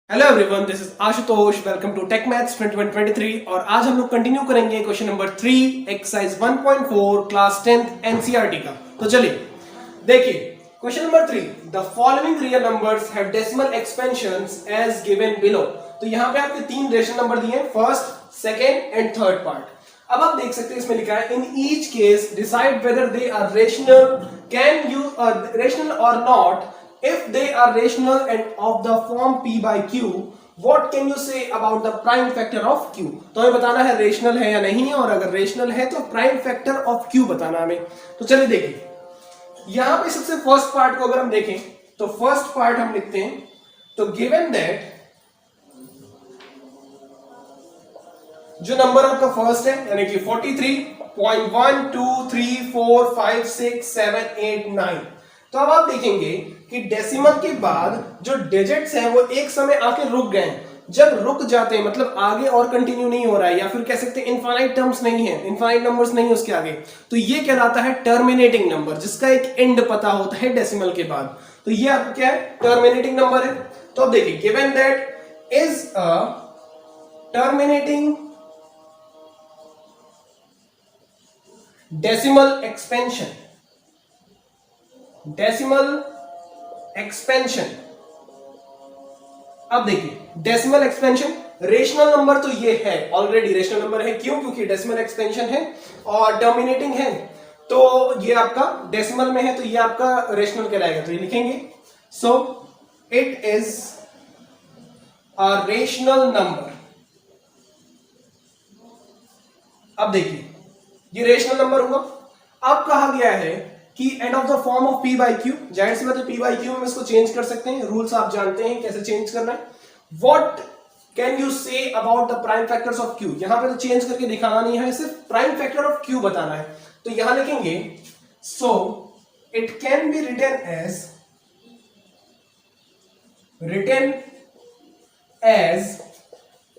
Hello everyone, this is Ashutosh. Welcome to tech maths 2023 और आज हम लोग कंटिन्यू करेंगे question number 3 exercise 1.4 class 10th NCERT का। तो चलिए देखिए question number 3, the following real numbers have decimal expansions as given below. तो यहाँ पे आपके तीन रेशनल नंबर दिए हैं, first, second and third part. अब आप देख सकते हैं इसमें लिखा है in each case decide whether they are rational, can you rational और not. If they are rational and of the form p by q, what can you say about the prime factor of q? तो हमें बताना है rational है या नहीं है, और अगर रेशनल है तो प्राइम फैक्टर ऑफ q बताना हमें। तो चलिए देखिए यहां पे सबसे फर्स्ट पार्ट को अगर हम देखें तो फर्स्ट पार्ट हम लिखते हैं, तो गिवन दैट जो नंबर आपका फर्स्ट है यानी कि 43.123456789। तो अब आप देखेंगे कि डेसिमल के बाद जो डिजिट्स हैं वो एक समय आके रुक गए। जब रुक जाते हैं मतलब आगे और कंटिन्यू नहीं हो रहा है, या फिर कह सकते हैं इनफाइनाइट टर्म्स नहीं है, इनफाइनाइट नंबर्स नहीं है उसके आगे, तो ये कहलाता है टर्मिनेटिंग नंबर, जिसका एक एंड पता होता है डेसिमल के बाद। तो ये आपका क्या है? टर्मिनेटिंग नंबर है। तो अब देखिए given that is a terminating decimal expansion, decimal expansion. अब देखिए डेसिमल एक्सपेंशन, रेशनल नंबर तो ये है, ऑलरेडी रेशनल नंबर है। क्यों? क्योंकि डेसिमल एक्सपेंशन है और टर्मिनेटिंग है, तो ये आपका डेसिमल में है, तो ये आपका रेशनल कहलाएगा। तो ये लिखेंगे so it is a rational number. अब देखिए ये रेशनल नंबर हुआ। अब कहा गया है कि end of the form of p by Q, जाहिर सी बात है p बाई क्यू में इसको चेंज कर सकते हैं, रूल्स आप जानते हैं कैसे चेंज करना है। What can you say about the prime factors of q? यहां पे तो चेंज करके दिखाना नहीं है, सिर्फ प्राइम फैक्टर ऑफ q बताना है। तो यहां लिखेंगे so it can be written as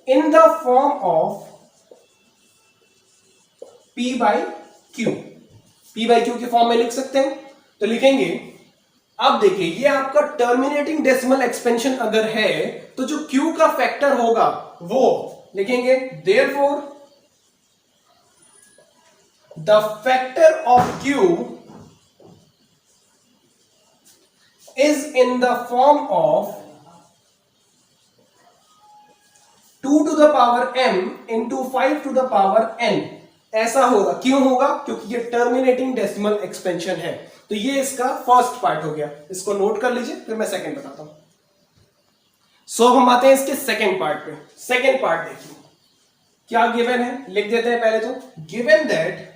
in the form of p by Q, p by Q के फॉर्म में लिख सकते हैं। तो लिखेंगे, अब देखिए ये आपका टर्मिनेटिंग डेसिमल एक्सपेंशन अगर है तो जो q का फैक्टर होगा वो लिखेंगे therefore the factor of q is in the form of 2 to the power m into 5 to the power n। ऐसा होगा। क्यों होगा? क्योंकि ये टर्मिनेटिंग डेसिमल एक्सपेंशन है। तो ये इसका फर्स्ट पार्ट हो गया, इसको नोट कर लीजिए, फिर मैं सेकंड बताता हूं। सो हम आते हैं इसके सेकंड पार्ट पे। सेकंड पार्ट देखिए क्या गिवन है, लिख देते हैं पहले। तो गिवन दैट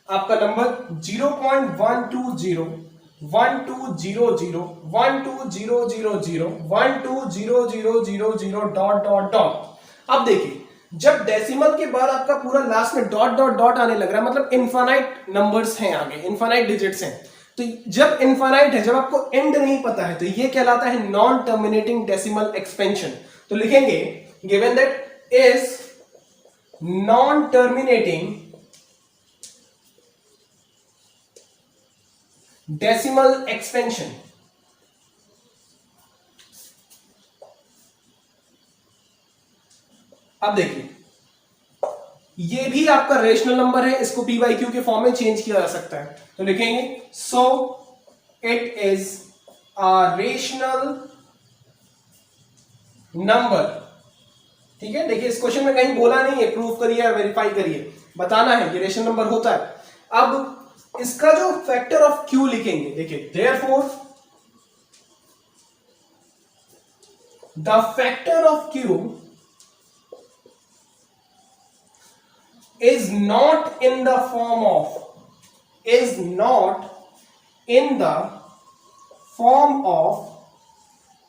आपका नंबर 0.120 1200 12000 12000 डॉट डॉट डॉट। अब देखिए जब डेसिमल के बाद आपका पूरा लास्ट में डॉट डॉट डॉट आने लग रहा है, मतलब इनफाइनाइट नंबर्स हैं आगे, इनफाइनाइट डिजिट्स हैं। तो जब इनफाइनाइट है, जब आपको एंड नहीं पता है, तो ये कहलाता है नॉन टर्मिनेटिंग डेसिमल एक्सपेंशन। तो लिखेंगे given that is non terminating decimal expansion. अब देखिए ये भी आपका रेशनल नंबर है, इसको p बाई क्यू के फॉर्म में चेंज किया जा सकता है। तो लिखेंगे so it is a rational number. ठीक है, देखिए इस क्वेश्चन में कहीं बोला नहीं है प्रूफ करिए या वेरीफाई करिए, बताना है ये रेशनल नंबर होता है। अब इसका जो फैक्टर ऑफ q लिखेंगे, देखिए therefore the factor of q is not in the form of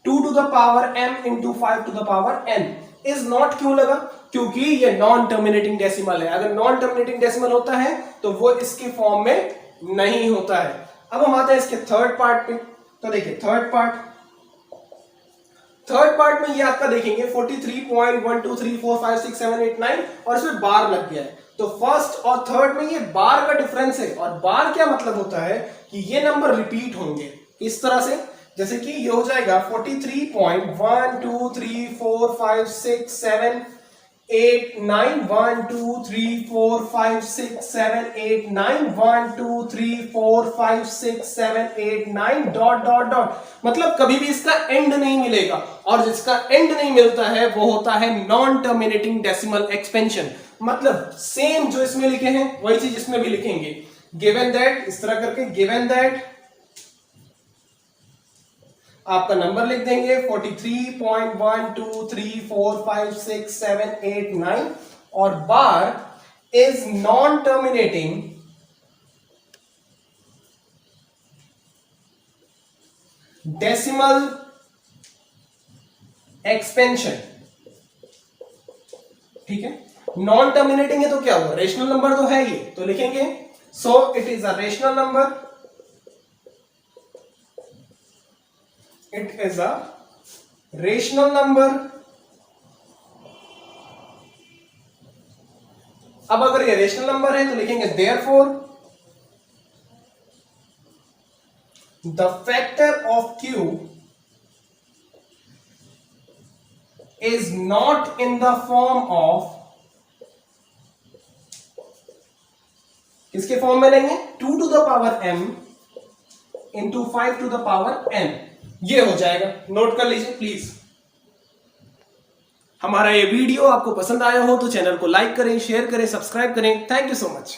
2 to the power m into 5 to the power n। is not क्यों लगा? क्योंकि ये नॉन टर्मिनेटिंग डेसिमल है। अगर नॉन टर्मिनेटिंग डेसिमल होता है तो वो इसके फॉर्म में नहीं होता है। अब हम आते हैं इसके थर्ड पार्ट पे। तो देखिए थर्ड पार्ट में ये आपका देखेंगे 43.123456789 और इसमें बार लग गया है। तो फर्स्ट और थर्ड में ये बार का डिफरेंस है, और बार क्या मतलब होता है कि ये नंबर रिपीट होंगे। इस तरह से जैसे कि ये हो जाएगा 43.1 2 3 4 5 6 7 8 9 1 2 3 4 5 6 7 8 9 1 2 3 4 5 6 7 8 9 डॉट डॉट डॉट, मतलब कभी भी इसका एंड नहीं मिलेगा, और जिसका एंड नहीं मिलता है वो होता है नॉन टर्मिनेटिंग डेसिमल एक्सपेंशन। मतलब सेम जो इसमें लिखे हैं वही चीज इसमें भी लिखेंगे। गिवन दैट, इस तरह करके गिवन दैट आपका नंबर लिख देंगे 43.1 2 3 4 5 6 7 8 9 और bar is non terminating decimal expansion. ठीक है, नॉन टर्मिनेटिंग है तो क्या हुआ, रेशनल नंबर तो है ये, तो लिखेंगे so it is a rational number, it is a rational number। अब अगर ये रेशनल नंबर है तो लिखेंगे therefore the factor of q is not in the form of, किसके फॉर्म में लेंगे, 2 to the power m into 5 to the power n। ये हो जाएगा, नोट कर लीजिए प्लीज। हमारा ये वीडियो आपको पसंद आया हो तो चैनल को लाइक करें, शेयर करें, सब्सक्राइब करें। Thank you so much.